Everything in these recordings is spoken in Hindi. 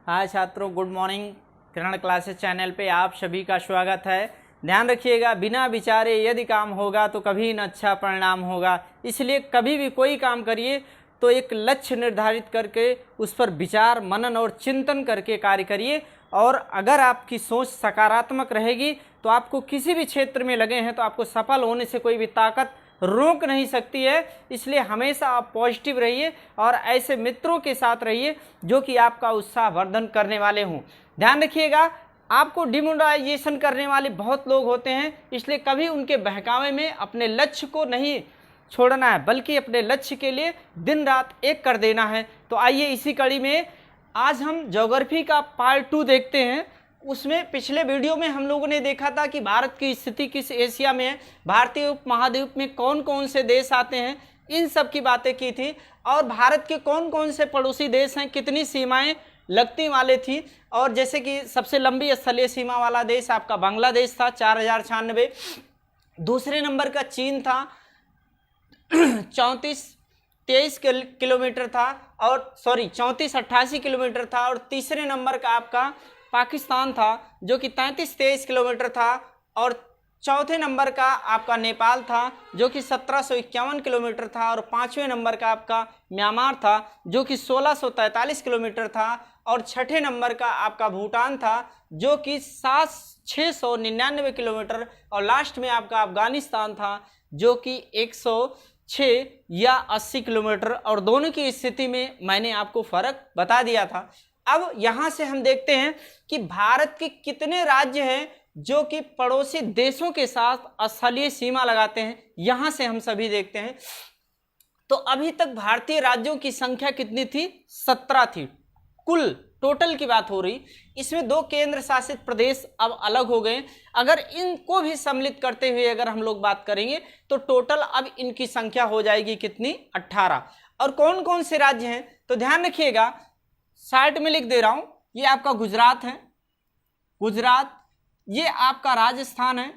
हाय छात्रों, गुड मॉर्निंग। किरण क्लासेस चैनल पे आप सभी का स्वागत है। ध्यान रखिएगा, बिना विचारे यदि काम होगा तो कभी न अच्छा परिणाम होगा। इसलिए कभी भी कोई काम करिए तो एक लक्ष्य निर्धारित करके उस पर विचार, मनन और चिंतन करके कार्य करिए। और अगर आपकी सोच सकारात्मक रहेगी तो आपको किसी भी क्षेत्र में लगे हैं तो आपको सफल होने से कोई भी ताकत रोक नहीं सकती है। इसलिए हमेशा आप पॉजिटिव रहिए और ऐसे मित्रों के साथ रहिए जो कि आपका उत्साह वर्धन करने वाले हों। ध्यान रखिएगा, आपको डिमोटिवेशन करने वाले बहुत लोग होते हैं, इसलिए कभी उनके बहकावे में अपने लक्ष्य को नहीं छोड़ना है, बल्कि अपने लक्ष्य के लिए दिन रात एक कर देना है। तो आइए इसी कड़ी में आज हम ज्योग्राफी का पार्ट 2 देखते हैं। उसमें पिछले वीडियो में हम लोगों ने देखा था कि भारत की स्थिति किस एशिया में है, भारतीय उपमहाद्वीप में कौन कौन से देश आते हैं, इन सब की बातें की थी। और भारत के कौन कौन से पड़ोसी देश हैं, कितनी सीमाएं लगती वाले थी। और जैसे कि सबसे लंबी स्थलीय सीमा वाला देश आपका बांग्लादेश था 4096, दूसरे नंबर का चीन था 23 किलोमीटर था, और 34-88 किलोमीटर था। और तीसरे नंबर का आपका पाकिस्तान था जो कि 33-23 किलोमीटर था। और चौथे नंबर का आपका नेपाल था जो कि 1751 किलोमीटर था। और पाँचवें नंबर का आपका म्यांमार था जो कि 1643 किलोमीटर था। और छठे नंबर का आपका भूटान था जो कि 699 किलोमीटर। और लास्ट में आपका अफगानिस्तान था जो कि 106 या 80 किलोमीटर। और दोनों की स्थिति में मैंने आपको फर्क बता दिया था। अब यहां से हम देखते हैं कि भारत के कितने राज्य हैं जो कि पड़ोसी देशों के साथ स्थलीय सीमा लगाते हैं। यहां से हम सभी देखते हैं। तो अभी तक भारतीय राज्यों की संख्या कितनी थी? 17 थी। कुल टोटल की बात हो रही, इसमें 2 केंद्र शासित प्रदेश अब अलग हो गए। अगर इनको भी सम्मिलित करते हुए अगर हम लोग बात करेंगे तो टोटल अब इनकी संख्या हो जाएगी कितनी? 18। और कौन कौन से राज्य हैं तो ध्यान रखिएगा, साइड में लिख दे रहा हूं। ये आपका गुजरात है, गुजरात, ये आपका राजस्थान है,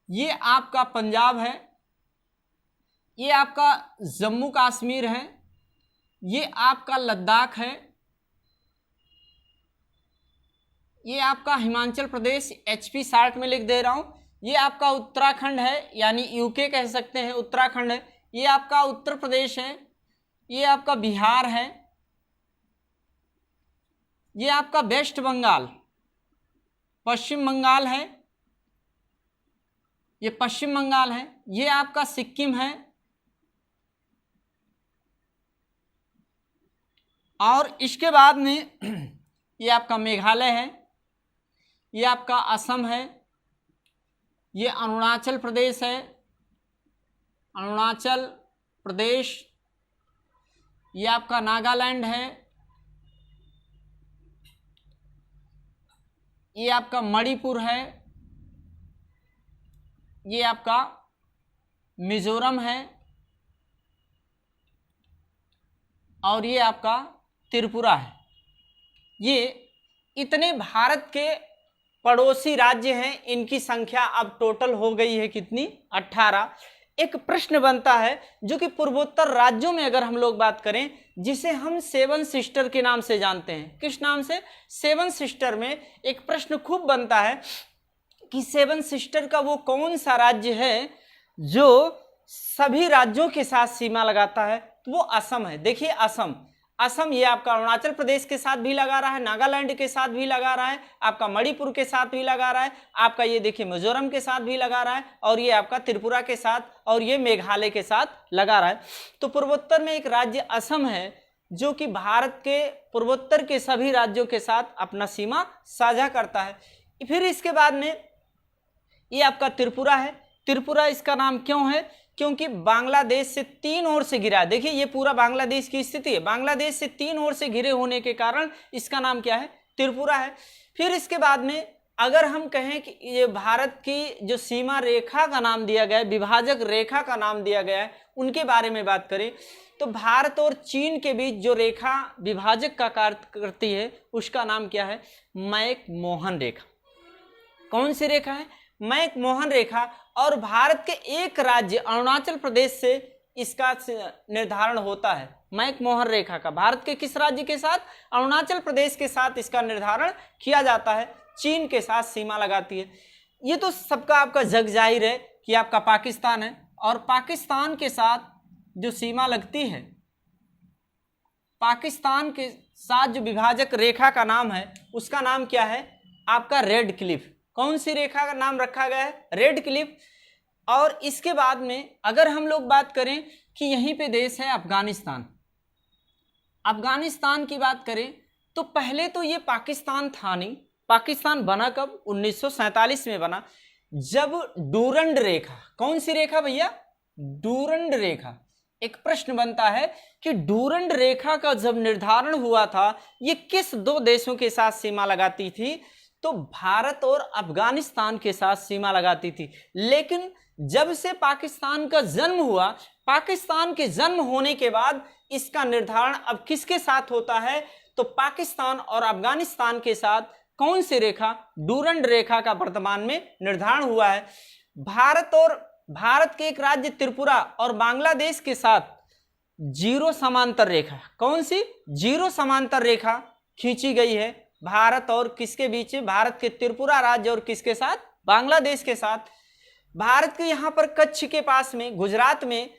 ये आपका पंजाब है, ये आपका जम्मू कश्मीर है, ये आपका लद्दाख है, ये आपका हिमाचल प्रदेश HP 60 में लिख दे रहा हूं। ये आपका उत्तराखंड है, यानी यूके कह सकते हैं, उत्तराखंड है। ये आपका उत्तर प्रदेश है, ये आपका बिहार है, ये आपका वेस्ट बंगाल, पश्चिम बंगाल है, ये पश्चिम बंगाल है, ये आपका सिक्किम है, और इसके बाद में ये आपका मेघालय है, ये आपका असम है, ये अरुणाचल प्रदेश है, अरुणाचल प्रदेश, ये आपका नागालैंड है, ये आपका मणिपुर है, ये आपका मिजोरम है, और ये आपका त्रिपुरा है। ये इतने भारत के पड़ोसी राज्य हैं, इनकी संख्या अब टोटल हो गई है कितनी? 18। एक प्रश्न बनता है जो कि पूर्वोत्तर राज्यों में अगर हम लोग बात करें, जिसे हम 7 सिस्टर के नाम से जानते हैं। किस नाम से? 7 सिस्टर में एक प्रश्न खूब बनता है कि 7 सिस्टर का वो कौन सा राज्य है जो सभी राज्यों के साथ सीमा लगाता है? तो वो असम है। देखिए असम ये आपका अरुणाचल प्रदेश के साथ भी लगा रहा है, नागालैंड के साथ भी लगा रहा है, आपका मणिपुर के साथ भी लगा रहा है, आपका ये देखिए मिजोरम के साथ भी लगा रहा है, और ये आपका त्रिपुरा के साथ, और ये मेघालय के साथ लगा रहा है। तो पूर्वोत्तर में एक राज्य असम है जो कि भारत के पूर्वोत्तर के सभी राज्यों के साथ अपना सीमा साझा करता है। फिर इसके बाद में ये आपका त्रिपुरा है। त्रिपुरा इसका नाम क्यों है? क्योंकि बांग्लादेश से 3 ओर से घिरा है। देखिए ये पूरा बांग्लादेश की स्थिति है, बांग्लादेश से 3 ओर से घिरे होने के कारण इसका नाम क्या है? त्रिपुरा है। फिर इसके बाद में अगर हम कहें कि ये भारत की जो सीमा रेखा का नाम दिया गया है, विभाजक रेखा का नाम दिया गया है, उनके बारे में बात करें तो भारत और चीन के बीच जो रेखा विभाजक का कार्य करती है उसका नाम क्या है? मैक-मोहन रेखा। कौन सी रेखा है? मैक-मोहन रेखा। और भारत के एक राज्य अरुणाचल प्रदेश से इसका निर्धारण होता है? मैकमोहन रेखा का भारत के किस राज्य के साथ? अरुणाचल प्रदेश के साथ इसका निर्धारण किया जाता है। चीन के साथ सीमा लगाती है। ये तो सबका आपका जग जाहिर है कि आपका पाकिस्तान है, और पाकिस्तान के साथ जो सीमा लगती है, पाकिस्तान के साथ जो विभाजक रेखा का नाम है उसका नाम क्या है? आपका रेड क्लिफ। कौन सी रेखा का नाम रखा गया है? Red Cliff. और इसके बाद में अगर हम लोग बात करें कि यहीं पे देश है अफगानिस्तान। अफगानिस्तान की बात करें तो पहले तो ये पाकिस्तान था नहीं। पाकिस्तान बना कब? 1947 में बना, जब डूरंड रेखा, कौन सी रेखा भैया? डूरंड रेखा। एक प्रश्न बनता है कि डूरंड रेखा का जब निर्धारण हुआ था, ये किस दो देशों के साथ सीमा लगाती थी? तो भारत और अफगानिस्तान के साथ सीमा लगाती थी। लेकिन जब से पाकिस्तान का जन्म हुआ, पाकिस्तान के जन्म होने के बाद इसका निर्धारण अब किसके साथ होता है? तो पाकिस्तान और अफगानिस्तान के साथ कौन सी रेखा? डूरंड रेखा का वर्तमान में निर्धारण हुआ है। भारत के एक राज्य त्रिपुरा और बांग्लादेश के साथ जीरो समांतर रेखा, कौन सी? जीरो समांतर रेखा खींची गई है भारत और किसके बीच? भारत के त्रिपुरा राज्य और किसके साथ? बांग्लादेश के साथ। भारत के यहाँ पर कच्छ के पास में गुजरात में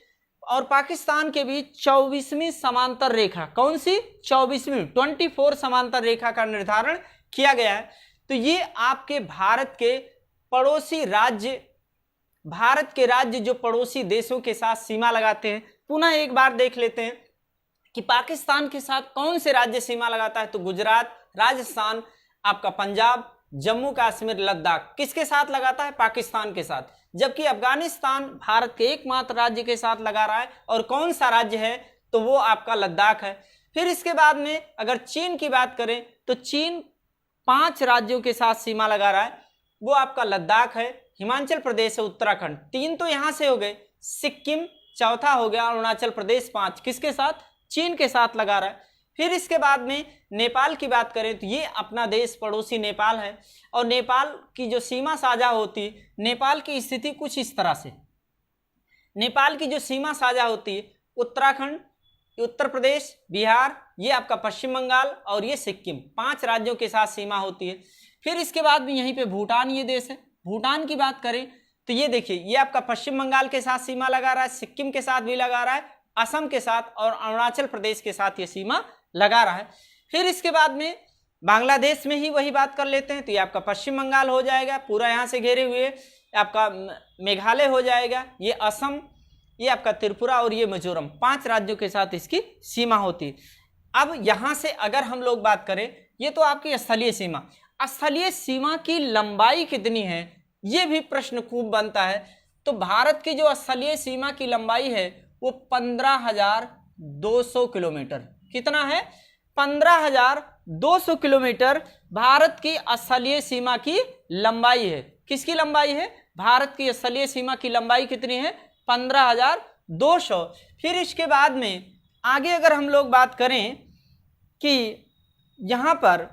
और पाकिस्तान के बीच 24वीं समांतर रेखा, कौन सी? 24वीं 24 समांतर रेखा का निर्धारण किया गया है। तो ये आपके भारत के पड़ोसी राज्य, भारत के राज्य जो पड़ोसी देशों के साथ सीमा लगाते हैं। पुनः एक बार देख लेते हैं कि पाकिस्तान के साथ कौन से राज्य सीमा लगाता है? तो गुजरात, राजस्थान, आपका पंजाब, जम्मू कश्मीर, लद्दाख किसके साथ लगाता है? पाकिस्तान के साथ। जबकि अफगानिस्तान भारत के एकमात्र राज्य के साथ लगा रहा है, और कौन सा राज्य है? तो वो आपका लद्दाख है। फिर इसके बाद में अगर चीन की बात करें तो चीन 5 राज्यों के साथ सीमा लगा रहा है। वो आपका लद्दाख है, हिमाचल प्रदेश है, उत्तराखंड। 3 तो यहां से हो गए, सिक्किम चौथा हो गया, अरुणाचल प्रदेश 5 किसके साथ? चीन के साथ लगा रहा है। फिर इसके बाद में नेपाल की बात करें तो ये अपना देश पड़ोसी नेपाल है, और नेपाल की जो सीमा साझा होती है, नेपाल की स्थिति कुछ इस तरह से, नेपाल की जो सीमा साझा होती है उत्तराखंड, उत्तर प्रदेश, बिहार, ये आपका पश्चिम बंगाल और ये सिक्किम, 5 राज्यों के साथ सीमा होती है। फिर इसके बाद भी यहीं पे भूटान ये देश है। भूटान की बात करें तो ये देखिए, ये आपका पश्चिम बंगाल के साथ सीमा लगा रहा है, सिक्किम के साथ भी लगा रहा है, असम के साथ और अरुणाचल प्रदेश के साथ ये सीमा लगा रहा है। फिर इसके बाद में बांग्लादेश में ही वही बात कर लेते हैं, तो ये आपका पश्चिम बंगाल हो जाएगा, पूरा यहाँ से घेरे हुए आपका मेघालय हो जाएगा, ये असम, ये आपका त्रिपुरा और ये मिजोरम, 5 राज्यों के साथ इसकी सीमा होती है। अब यहाँ से अगर हम लोग बात करें, ये तो आपकी स्थलीय सीमा, स्थलीय सीमा की लंबाई कितनी है, ये भी प्रश्न खूब बनता है। तो भारत की जो स्थलीय सीमा की लंबाई है वो 15,200 किलोमीटर, कितना है? 15,200 किलोमीटर भारत की स्थलीय सीमा की लंबाई है। किसकी लंबाई है? भारत की स्थलीय सीमा की लंबाई कितनी है? 15,200। फिर इसके बाद में आगे अगर हम लोग बात करें कि यहाँ पर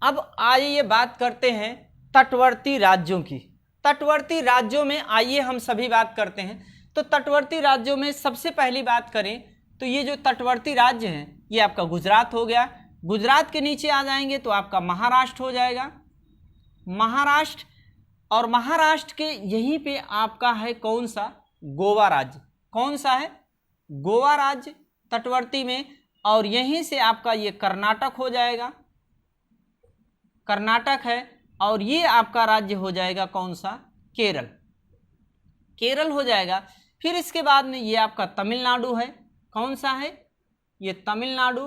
अब आइए बात करते हैं तटवर्ती राज्यों की। तटवर्ती राज्यों में आइए हम सभी बात करते हैं। तो तटवर्ती राज्यों में सबसे पहली बात करें तो ये जो तटवर्ती राज्य हैं, ये आपका गुजरात हो गया। गुजरात के नीचे आ जाएंगे तो आपका महाराष्ट्र हो जाएगा, महाराष्ट्र, और महाराष्ट्र के यहीं पे आपका है कौन सा? गोवा राज्य। कौन सा है? गोवा राज्य तटवर्ती में। और यहीं से आपका ये कर्नाटक हो जाएगा, कर्नाटक है। और ये आपका राज्य हो जाएगा कौन सा? केरल, केरल हो जाएगा। फिर इसके बाद में ये आपका तमिलनाडु है। कौन सा है? ये तमिलनाडु,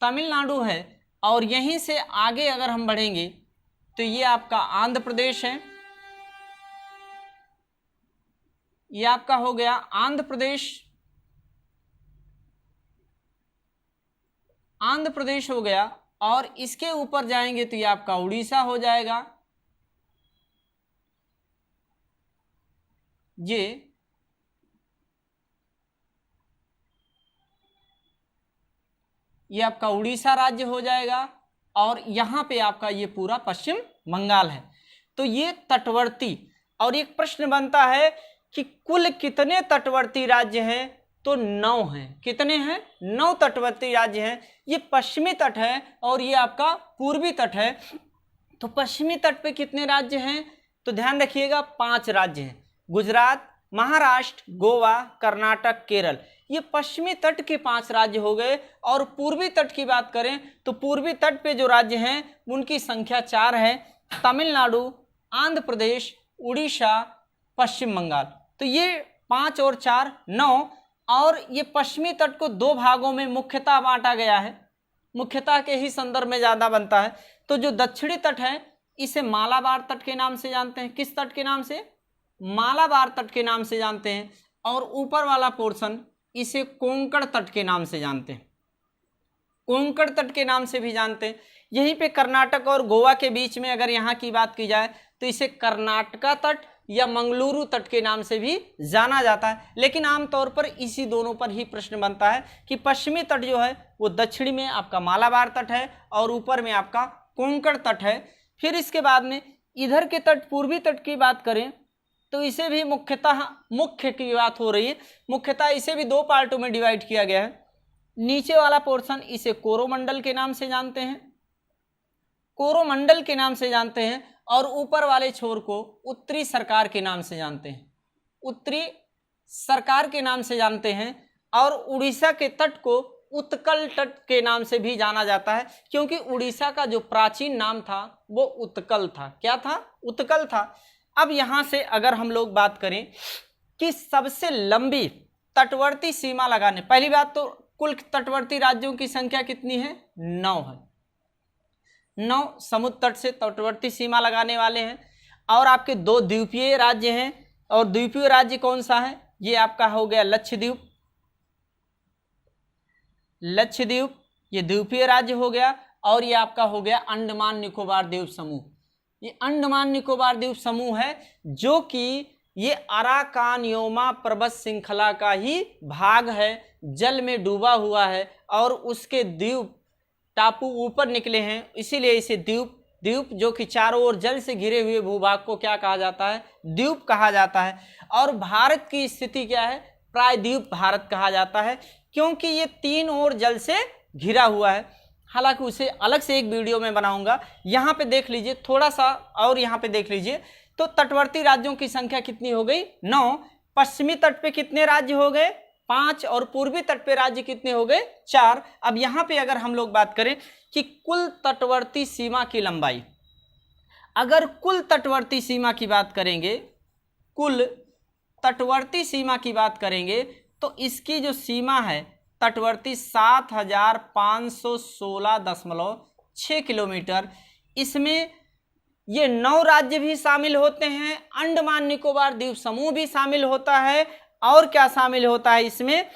तमिलनाडु है। और यहीं से आगे अगर हम बढ़ेंगे तो ये आपका आंध्र प्रदेश है, ये आपका हो गया आंध्र प्रदेश, आंध्र प्रदेश हो गया। और इसके ऊपर जाएंगे तो ये आपका उड़ीसा हो जाएगा, ये आपका उड़ीसा राज्य हो जाएगा। और यहाँ पे आपका ये पूरा पश्चिम बंगाल है। तो ये तटवर्ती। और एक प्रश्न बनता है कि कुल कितने तटवर्ती राज्य हैं, तो 9 हैं। कितने हैं? 9 तटवर्ती राज्य हैं। ये पश्चिमी तट है और ये आपका पूर्वी तट है। तो पश्चिमी तट पे कितने राज्य हैं, तो ध्यान रखिएगा 5 राज्य हैं। गुजरात, महाराष्ट्र, गोवा, कर्नाटक, केरल, ये पश्चिमी तट के 5 राज्य हो गए। और पूर्वी तट की बात करें तो पूर्वी तट पे जो राज्य हैं उनकी संख्या 4 है। तमिलनाडु, आंध्र प्रदेश, उड़ीसा, पश्चिम बंगाल। तो ये 5 और 4 9। और ये पश्चिमी तट को 2 भागों में मुख्यतः बांटा गया है, मुख्यतः के ही संदर्भ में ज्यादा बनता है। तो जो दक्षिणी तट है इसे मालाबार तट के नाम से जानते हैं। किस तट के नाम से? मालाबार तट के नाम से जानते हैं। और ऊपर वाला पोर्शन इसे कोंकण तट के नाम से जानते हैं, कोंकण तट के नाम से भी जानते हैं। यहीं पे कर्नाटक और गोवा के बीच में अगर यहाँ की बात की जाए तो इसे कर्नाटका तट या मंगलुरु तट के नाम से भी जाना जाता है। लेकिन आमतौर पर इसी दोनों पर ही प्रश्न बनता है कि पश्चिमी तट जो है वो दक्षिणी में आपका मालाबार तट है और ऊपर में आपका कोंकण तट है। फिर इसके बाद में इधर के तट, पूर्वी तट की बात करें तो इसे भी मुख्यतः, मुख्य की बात हो रही है, मुख्यतः इसे भी 2 पार्टों में डिवाइड किया गया है। नीचे वाला पोर्शन इसे कोरोमंडल के नाम से जानते हैं, कोरोमंडल के नाम से जानते हैं। और ऊपर वाले छोर को उत्तरी सरकार के नाम से जानते हैं, उत्तरी सरकार के नाम से जानते हैं। और उड़ीसा के तट को उत्कल तट के नाम से भी जाना जाता है, क्योंकि उड़ीसा का जो प्राचीन नाम था वो उत्कल था। क्या था? उत्कल था। अब यहां से अगर हम लोग बात करें कि सबसे लंबी तटवर्ती सीमा लगाने, पहली बात तो कुल तटवर्ती राज्यों की संख्या कितनी है? 9 है। 9 समुद्र तट से तटवर्ती सीमा लगाने वाले हैं। और आपके 2 द्वीपीय राज्य हैं। और द्वीपीय राज्य कौन सा है? ये आपका हो गया लक्षद्वीप, लक्षद्वीप ये द्वीपीय राज्य हो गया। और ये आपका हो गया अंडमान निकोबार द्वीप समूह। ये अंडमान निकोबार द्वीप समूह है जो कि ये अराकानयोमा पर्वत श्रृंखला का ही भाग है, जल में डूबा हुआ है और उसके द्वीप टापू ऊपर निकले हैं, इसीलिए इसे द्वीप, द्वीप जो कि चारों ओर जल से घिरे हुए भूभाग को क्या कहा जाता है? द्वीप कहा जाता है। और भारत की स्थिति क्या है? प्रायद्वीप भारत कहा जाता है, क्योंकि ये 3 ओर जल से घिरा हुआ है। हालांकि उसे अलग से एक वीडियो में बनाऊंगा। यहाँ पे देख लीजिए थोड़ा सा, और यहाँ पे देख लीजिए तो तटवर्ती राज्यों की संख्या कितनी हो गई? 9। पश्चिमी तट पे कितने राज्य हो गए? 5। और पूर्वी तट पे राज्य कितने हो गए? 4। अब यहाँ पे अगर हम लोग बात करें कि कुल तटवर्ती सीमा की लंबाई, अगर कुल तटवर्ती सीमा की बात करेंगे, कुल तटवर्ती सीमा की बात करेंगे तो इसकी जो सीमा है तटवर्ती 7516.6 किलोमीटर। इसमें ये 9 राज्य भी शामिल होते हैं, अंडमान निकोबार द्वीप समूह भी शामिल होता है, और क्या शामिल होता है इसमें?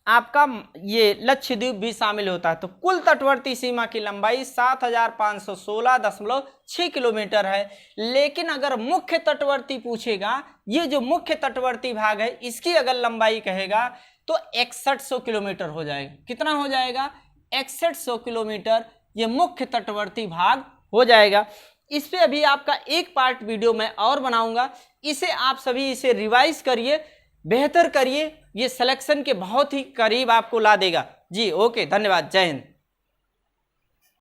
आपका ये लक्षद्वीप भी शामिल होता है। तो कुल तटवर्ती सीमा की लंबाई 7516.6 किलोमीटर है। लेकिन अगर मुख्य तटवर्ती पूछेगा, ये जो मुख्य तटवर्ती भाग है इसकी अगर लंबाई कहेगा तो 6100 किलोमीटर हो जाएगा। कितना हो जाएगा? 6100 किलोमीटर ये मुख्य तटवर्ती भाग हो जाएगा। इस पे अभी आपका एक पार्ट वीडियो मैं और बनाऊंगा। इसे आप सभी इसे रिवाइज करिए, बेहतर करिए, ये सिलेक्शन के बहुत ही करीब आपको ला देगा। जी ओके, धन्यवाद, जय हिंद।